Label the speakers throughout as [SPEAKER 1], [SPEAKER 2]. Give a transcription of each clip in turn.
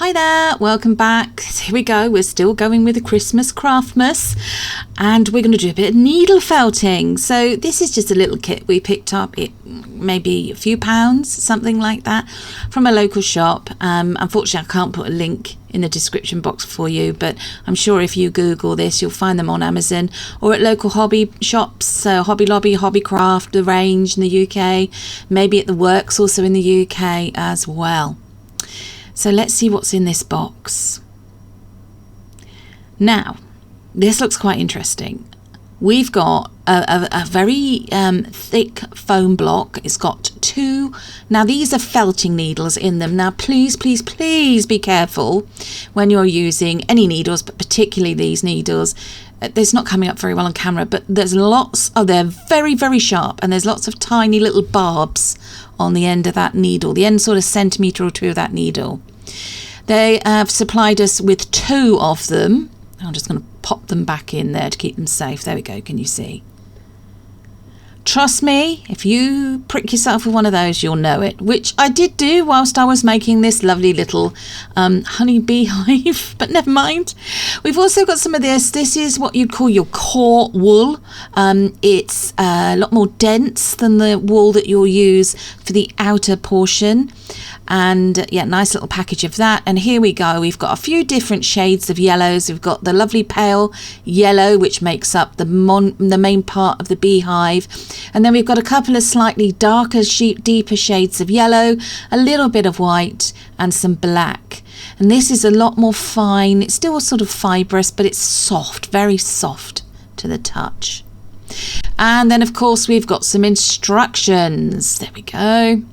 [SPEAKER 1] Hi there, welcome back. Here we go, we're still going with the Christmas Craftmas and we're going to do a bit of needle felting. So this is just a little kit we picked up, it maybe a few pounds, something like that, from a local shop. Unfortunately I can't put a link in the description box for you, but I'm sure if you Google this you'll find them on Amazon or at local hobby shops, so Hobby Lobby, Hobbycraft, The Range in the UK, maybe at the Works also in the UK as well. So let's see what's in this box. Now, this looks quite interesting. We've got a very thick foam block. It's got two. Now, these are felting needles in them. Now, please, please, please be careful when you're using any needles, but particularly these needles. It's not coming up very well on camera, but there's lots. Oh, they're very, very sharp, and there's lots of tiny little barbs on the end of that needle, the end sort of centimetre or two of that needle. They have supplied us with two of them. I'm just going to pop them back in there to keep them safe. There we go, can you see? Trust me, if you prick yourself with one of those, you'll know it, which I did do whilst I was making this lovely little honey beehive, but never mind. We've also got some of this. This is what you'd call your core wool. It's a lot more dense than the wool that you'll use for the outer portion. And yeah, nice little package of that. And here we go, we've got a few different shades of yellows. We've got the lovely pale yellow, which makes up the main part of the beehive, and then we've got a couple of slightly darker, deeper shades of yellow, a little bit of white and some black. And this is a lot more fine. It's still sort of fibrous, but it's soft, very soft to the touch. And then of course we've got some instructions. There we go.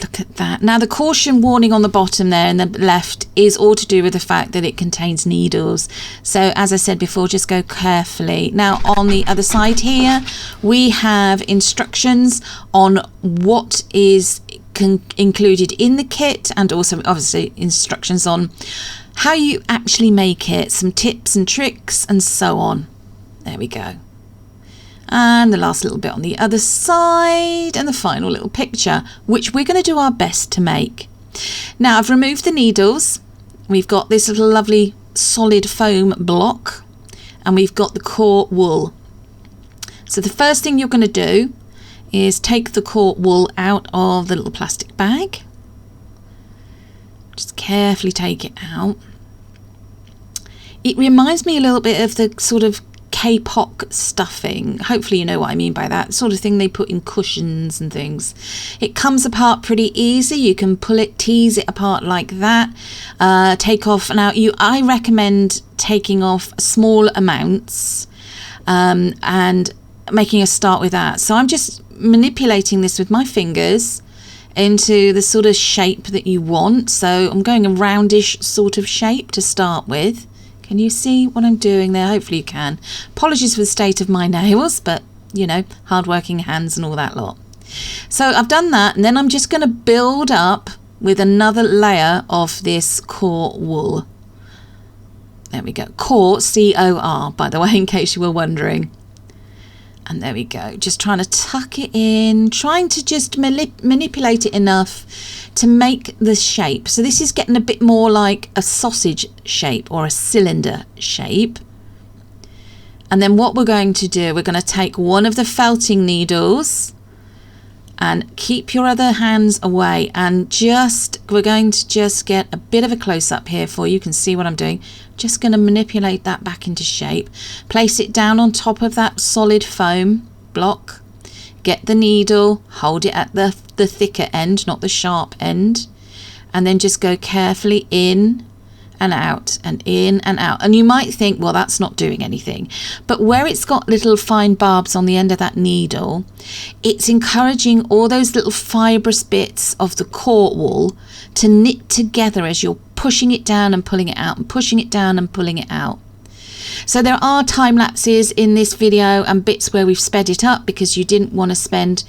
[SPEAKER 1] Look at that. Now the caution warning on the bottom there in the left is all to do with the fact that it contains needles. So as I said before, just go carefully. Now on the other side here, we have instructions on what is included in the kit, and also obviously instructions on how you actually make it, some tips and tricks and so on. There we go. And the last little bit on the other side, and the final little picture, which we're going to do our best to make. Now I've removed the needles. We've got this little lovely solid foam block, and we've got the core wool. So the first thing you're going to do is take the core wool out of the little plastic bag. Just carefully take it out. It reminds me a little bit of the sort of K-pop stuffing. Hopefully you know what I mean by that sort of thing they put in cushions and things. It comes apart pretty easy. You can pull it, tease it apart like that. Take off. Now I recommend taking off small amounts and making a start with that. So I'm just manipulating this with my fingers into the sort of shape that you want. So I'm going a roundish sort of shape to start with. Can you see what I'm doing there? Hopefully you can. Apologies for the state of my nails, but you know, hard-working hands and all that lot. So I've done that, and then I'm just going to build up with another layer of this core wool. There we go. Core, C-O-R, by the way, in case you were wondering. And there we go. Just trying to tuck it in, trying to just manipulate it enough to make the shape. So this is getting a bit more like a sausage shape or a cylinder shape. And then what we're going to do, we're going to take one of the felting needles, and keep your other hands away, and we're going to just get a bit of a close-up here for you. You can see what I'm doing. Just going to manipulate that back into shape. Place it down on top of that solid foam block. Get the needle, hold it at the thicker end, not the sharp end, and then just go carefully in and out and in and out. And you might think, well, that's not doing anything, but where it's got little fine barbs on the end of that needle, it's encouraging all those little fibrous bits of the core wool to knit together as you're pushing it down and pulling it out, and pushing it down and pulling it out. So there are time lapses in this video and bits where we've sped it up because you didn't want to spend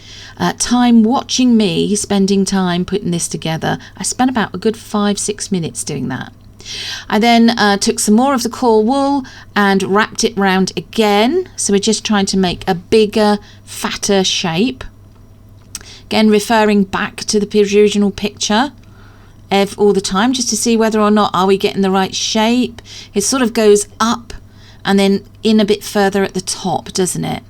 [SPEAKER 1] time watching me spending time putting this together. I spent about a good 5-6 minutes doing that. I then took some more of the core wool and wrapped it round again. So we're just trying to make a bigger, fatter shape. Again, referring back to the original picture. all the time, just to see whether or not are we getting the right shape. It sort of goes up and then in a bit further at the top, doesn't it?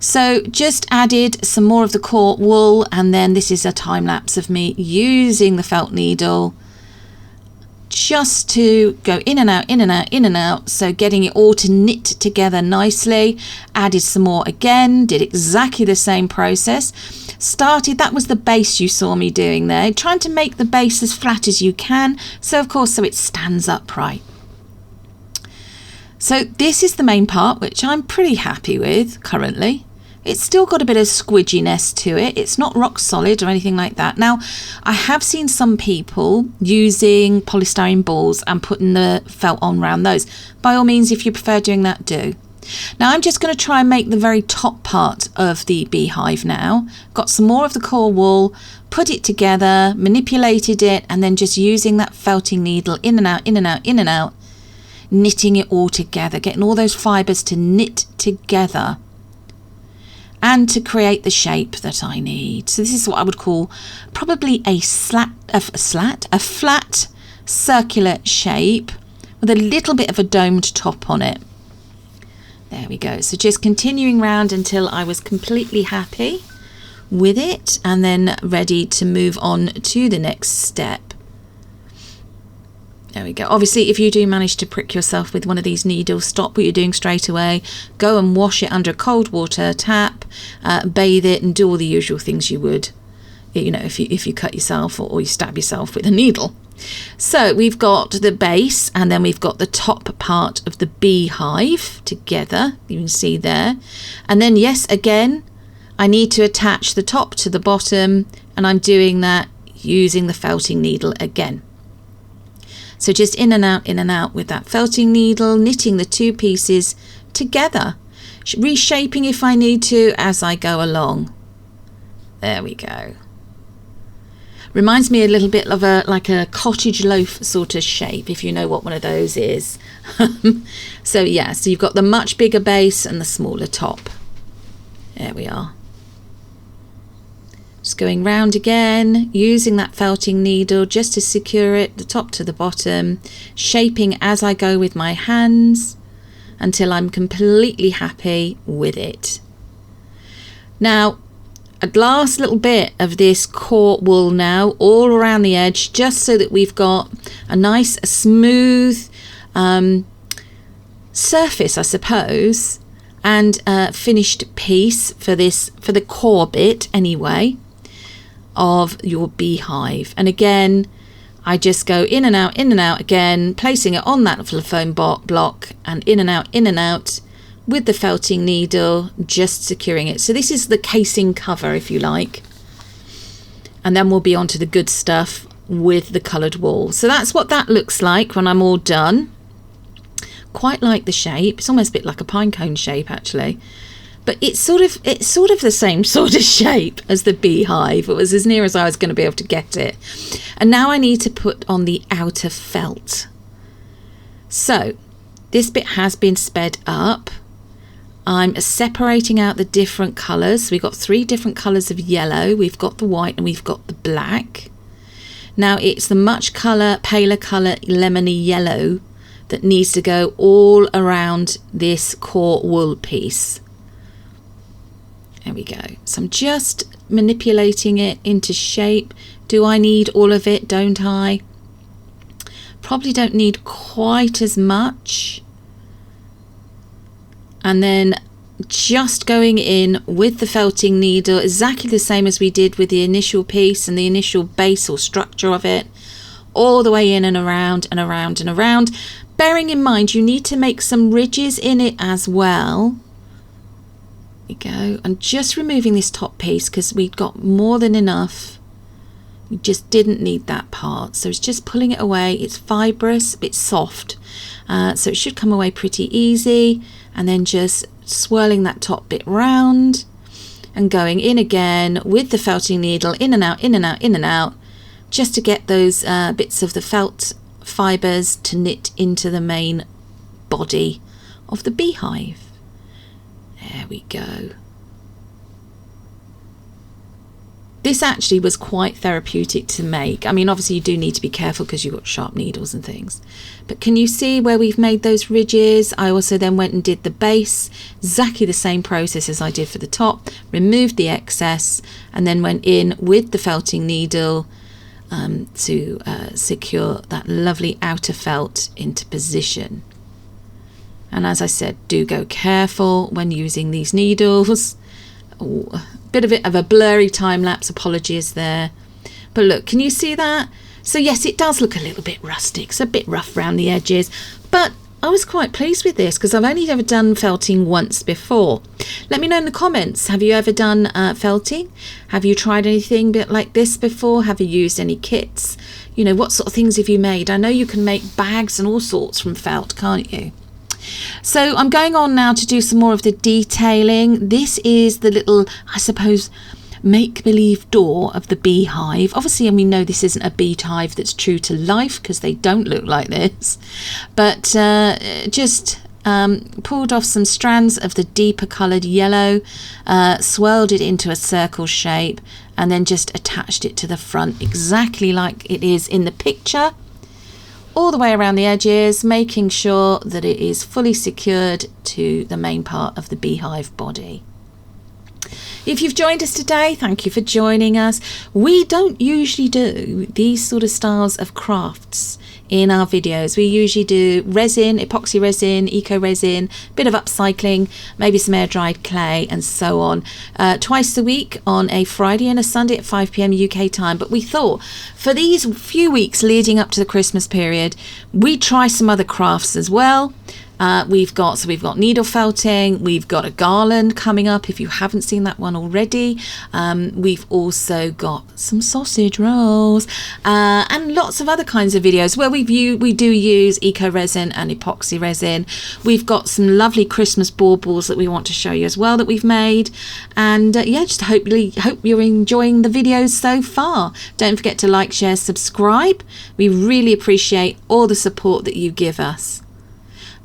[SPEAKER 1] So just added some more of the core wool, and then this is a time lapse of me using the felt needle just to go in and out, in and out, in and out. So getting it all to knit together nicely. Added some more again, did exactly the same process. Started, that was the base you saw me doing there, trying to make the base as flat as you can. So of course, so it stands upright. So this is the main part, which I'm pretty happy with currently. It's still got a bit of squidginess to it. It's not rock solid or anything like that. Now, I have seen some people using polystyrene balls and putting the felt on around those. By all means, if you prefer doing that, do. Now, I'm just going to try and make the very top part of the beehive now. Got some more of the core wool, put it together, manipulated it, and then just using that felting needle in and out, in and out, in and out, knitting it all together, getting all those fibres to knit together and to create the shape that I need. So this is what I would call probably a flat circular shape with a little bit of a domed top on it. There we go. So just continuing round until I was completely happy with it and then ready to move on to the next step. There we go. Obviously, if you do manage to prick yourself with one of these needles, stop what you're doing straight away. Go and wash it under a cold water tap, bathe it, and do all the usual things you would, you know, if you cut yourself or you stab yourself with a needle. So we've got the base, and then we've got the top part of the beehive together. You can see there. And then, yes, again, I need to attach the top to the bottom, and I'm doing that using the felting needle again. So just in and out with that felting needle, knitting the two pieces together, reshaping if I need to as I go along. There we go. Reminds me a little bit of like a cottage loaf sort of shape, if you know what one of those is. So yeah, so you've got the much bigger base and the smaller top. There we are. Just going round again, using that felting needle just to secure it, the top to the bottom, shaping as I go with my hands until I'm completely happy with it. Now, a last little bit of this core wool now, all around the edge, just so that we've got a nice, smooth surface, I suppose, and a finished piece for the core bit anyway, of your beehive. And again, I just go in and out again, placing it on that little foam block, and in and out with the felting needle, just securing it. So this is the casing cover, if you like, and then we'll be on to the good stuff with the coloured wool. So that's what that looks like when I'm all done. Quite like the shape. It's almost a bit like a pine cone shape, actually. But it's sort of the same sort of shape as the beehive. It was as near as I was going to be able to get it. And now I need to put on the outer felt. So this bit has been sped up. I'm separating out the different colours. We've got 3 different colours of yellow. We've got the white and we've got the black. Now it's the much paler colour lemony yellow that needs to go all around this core wool piece. There we go. So I'm just manipulating it into shape. Do I need all of it? Don't I? Probably don't need quite as much. And then just going in with the felting needle, exactly the same as we did with the initial piece and the initial base or structure of it, all the way in and around and around and around. Bearing in mind, you need to make some ridges in it as well. There we go. And just removing this top piece because we've got more than enough. We just didn't need that part. So it's just pulling it away. It's fibrous, a bit soft. So it should come away pretty easy. And then just swirling that top bit round and going in again with the felting needle, in and out, in and out, in and out, just to get those bits of the felt fibres to knit into the main body of the beehive. There we go. This actually was quite therapeutic to make. I mean, obviously you do need to be careful because you've got sharp needles and things. But can you see where we've made those ridges? I also then went and did the base, exactly the same process as I did for the top, removed the excess, and then went in with the felting needle to secure that lovely outer felt into position. And as I said, do go careful when using these needles. Ooh, a bit of a blurry time lapse, apologies there, but look, can you see that? So yes, it does look a little bit rustic, it's a bit rough around the edges, but I was quite pleased with this because I've only ever done felting once before. Let me know in the comments, have you ever done felting? Have you tried anything bit like this before? Have you used any kits? You know, what sort of things have you made? I know you can make bags and all sorts from felt, can't you? So I'm going on now to do some more of the detailing. This is the little, I suppose, make-believe door of the beehive. Obviously, and we know this isn't a beehive that's true to life because they don't look like this, but just pulled off some strands of the deeper coloured yellow, swirled it into a circle shape, and then just attached it to the front exactly like it is in the picture, all the way around the edges, making sure that it is fully secured to the main part of the beehive body. If you've joined us today, thank you for joining us. We don't usually do these sort of styles of crafts in our videos. We usually do resin, epoxy resin, eco resin, bit of upcycling, maybe some air dried clay and so on, twice a week on a Friday and a Sunday at 5 p.m. UK time. But we thought for these few weeks leading up to the Christmas period, we'd try some other crafts as well. We've got needle felting, we've got a garland coming up if you haven't seen that one already. We've also got some sausage rolls and lots of other kinds of videos where we do use eco resin and epoxy resin. We've got some lovely Christmas baubles that we want to show you as well that we've made, and yeah, just hope you're enjoying the videos so far. Don't forget to like, share, subscribe. We really appreciate all the support that you give us.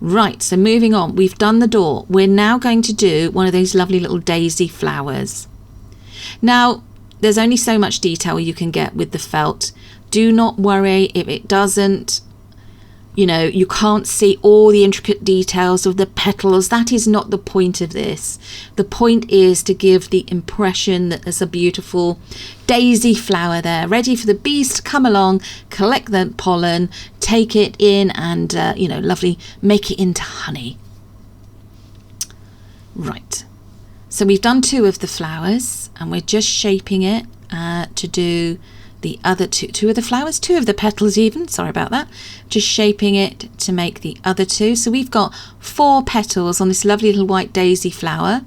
[SPEAKER 1] Right, so moving on, we've done the door. We're now going to do one of those lovely little daisy flowers. Now, there's only so much detail you can get with the felt. Do not worry if it doesn't, you know, you can't see all the intricate details of the petals. That is not the point of this. The point is to give the impression that there's a beautiful daisy flower there, ready for the bees to come along, collect the pollen, take it in and, you know, lovely, make it into honey. Right, so we've done two of the flowers and we're just shaping it to do the other two of the flowers, two of the petals even, sorry about that, just shaping it to make the other two. So we've got 4 petals on this lovely little white daisy flower,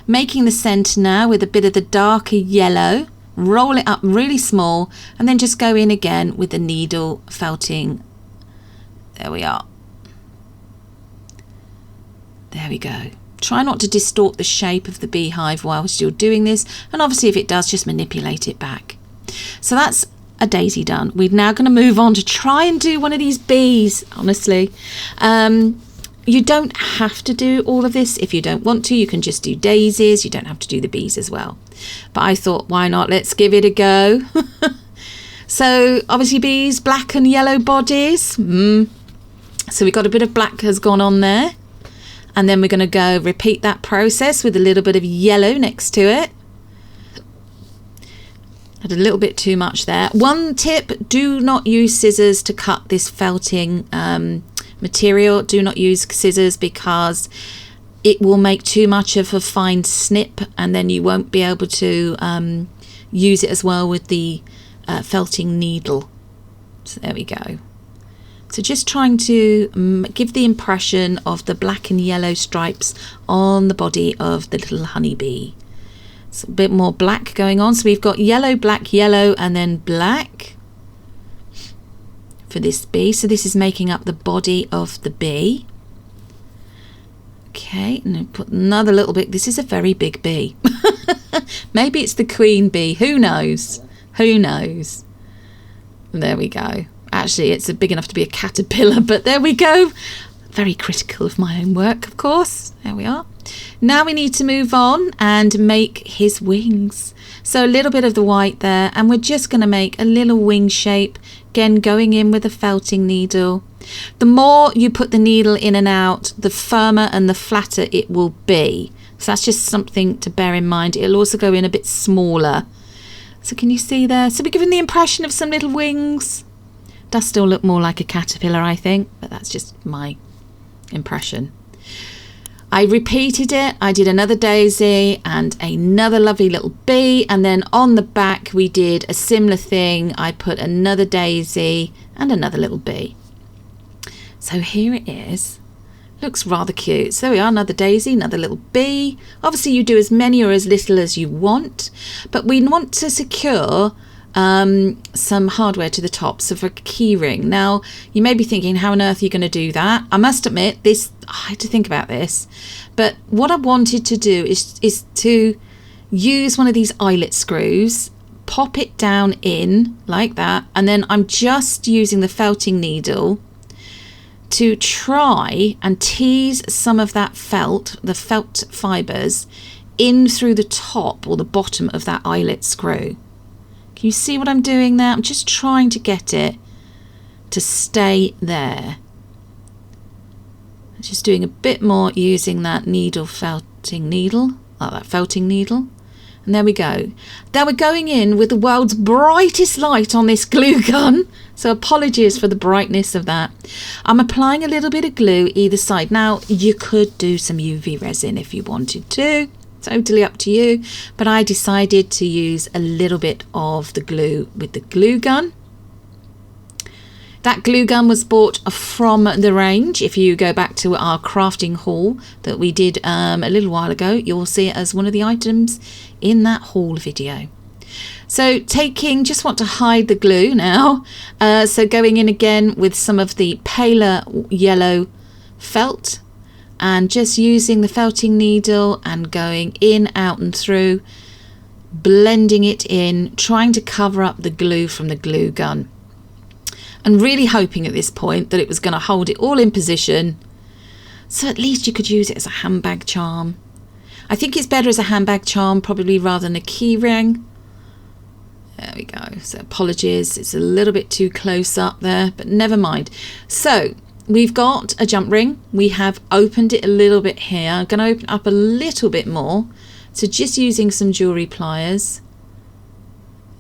[SPEAKER 1] making the centre now with a bit of the darker yellow, roll it up really small, and then just go in again with the needle felting. There we are. There we go. Try not to distort the shape of the beehive whilst you're doing this, and obviously if it does, just manipulate it back. So that's a daisy done. We're now going to move on to try and do one of these bees. Honestly, you don't have to do all of this. If you don't want to, you can just do daisies. You don't have to do the bees as well. But I thought, why not? Let's give it a go. So obviously bees, black and yellow bodies. So we got a bit of black has gone on there. And then we're going to go repeat that process with a little bit of yellow next to it. Had a little bit too much there. One tip, do not use scissors to cut this felting material. Do not use scissors because it will make too much of a fine snip and then you won't be able to use it as well with the felting needle. So there we go. So just trying to give the impression of the black and yellow stripes on the body of the little honeybee. So a bit more black going on. So we've got yellow, and then black for this bee. So this is making up the body of the bee. Okay, and then put another little bit. This is a very big bee. Maybe it's the queen bee. Who knows? Who knows? There we go. Actually, it's big enough to be a caterpillar, but there we go. Very critical of my own work, of course. There we are. Now we need to move on and make his wings. So a little bit of the white there, and we're just going to make a little wing shape, again going in with a felting needle. The more you put the needle in and out, the firmer and the flatter it will be. So that's just something to bear in mind. It'll also go in a bit smaller. So can you see there? So we're giving the impression of some little wings. Does still look more like a caterpillar, I think, but that's just my impression. I repeated it. I did another daisy and another lovely little bee, and then on the back we did a similar thing. I put another daisy and another little bee. So here it is. Looks rather cute. So there we are, another daisy, another little bee. Obviously you do as many or as little as you want, but we want to secure some hardware to the top, so for a keyring. Now you may be thinking, how on earth are you going to do that? I must admit, I had to think about this, but what I wanted to do is to use one of these eyelet screws, pop it down in like that, and then I'm just using the felting needle to try and tease some of that the felt fibers in through the top or the bottom of that eyelet screw. Can you see what I'm doing there? I'm just trying to get it to stay there. I'm just doing a bit more using that felting needle. And there we go. Now we're going in with the world's brightest light on this glue gun. So apologies for the brightness of that. I'm applying a little bit of glue either side. Now you could do some UV resin if you wanted to. Totally up to you, but I decided to use a little bit of the glue with the glue gun. That glue gun was bought from the range. If you go back to our crafting haul that we did a little while ago, you'll see it as one of the items in that haul video. So just want to hide the glue now. So going in again with some of the paler yellow felt, and just using the felting needle and going in, out and through, blending it in, trying to cover up the glue from the glue gun. And really hoping at this point that it was going to hold it all in position, so at least you could use it as a handbag charm. I think it's better as a handbag charm probably rather than a key ring. There we go. So apologies, it's a little bit too close up there, but never mind. So we've got a jump ring. We have opened it a little bit here. I'm going to open up a little bit more. So just using some jewellery pliers.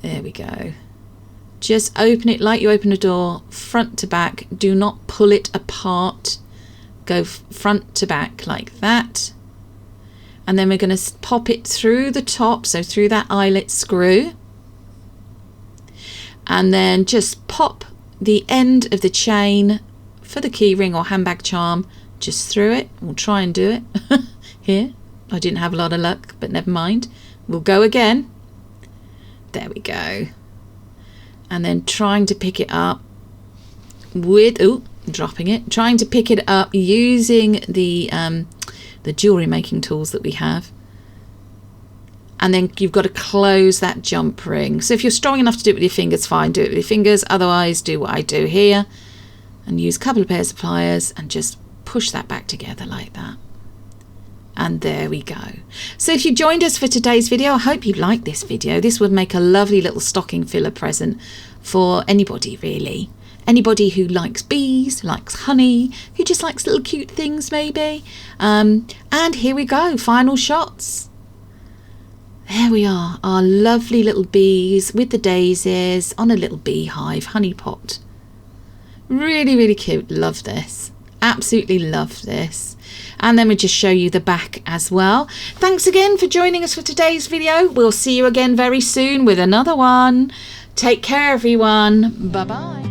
[SPEAKER 1] There we go. Just open it like you open a door, front to back. Do not pull it apart. Go front to back like that. And then we're going to pop it through the top, so through that eyelet screw. And then just pop the end of the chain for the keyring or handbag charm just through it. We'll try and do it here. I didn't have a lot of luck, but never mind. We'll go again. There we go. And then trying to pick it up with, dropping it. Trying to pick it up using the jewellery making tools that we have. And then you've got to close that jump ring. So if you're strong enough to do it with your fingers, fine, do it with your fingers. Otherwise, do what I do here and use a couple of pairs of pliers and just push that back together like that. And there we go. So if you joined us for today's video, I hope you liked this video. This would make a lovely little stocking filler present for anybody, really. Anybody who likes bees, likes honey, who just likes little cute things maybe. And here we go, final shots. There we are, our lovely little bees with the daisies on a little beehive honey pot. Really, really cute. Love this. Absolutely love this. And then we just show you the back as well. Thanks again for joining us for today's video. We'll see you again very soon with another one. Take care, everyone. Bye-bye.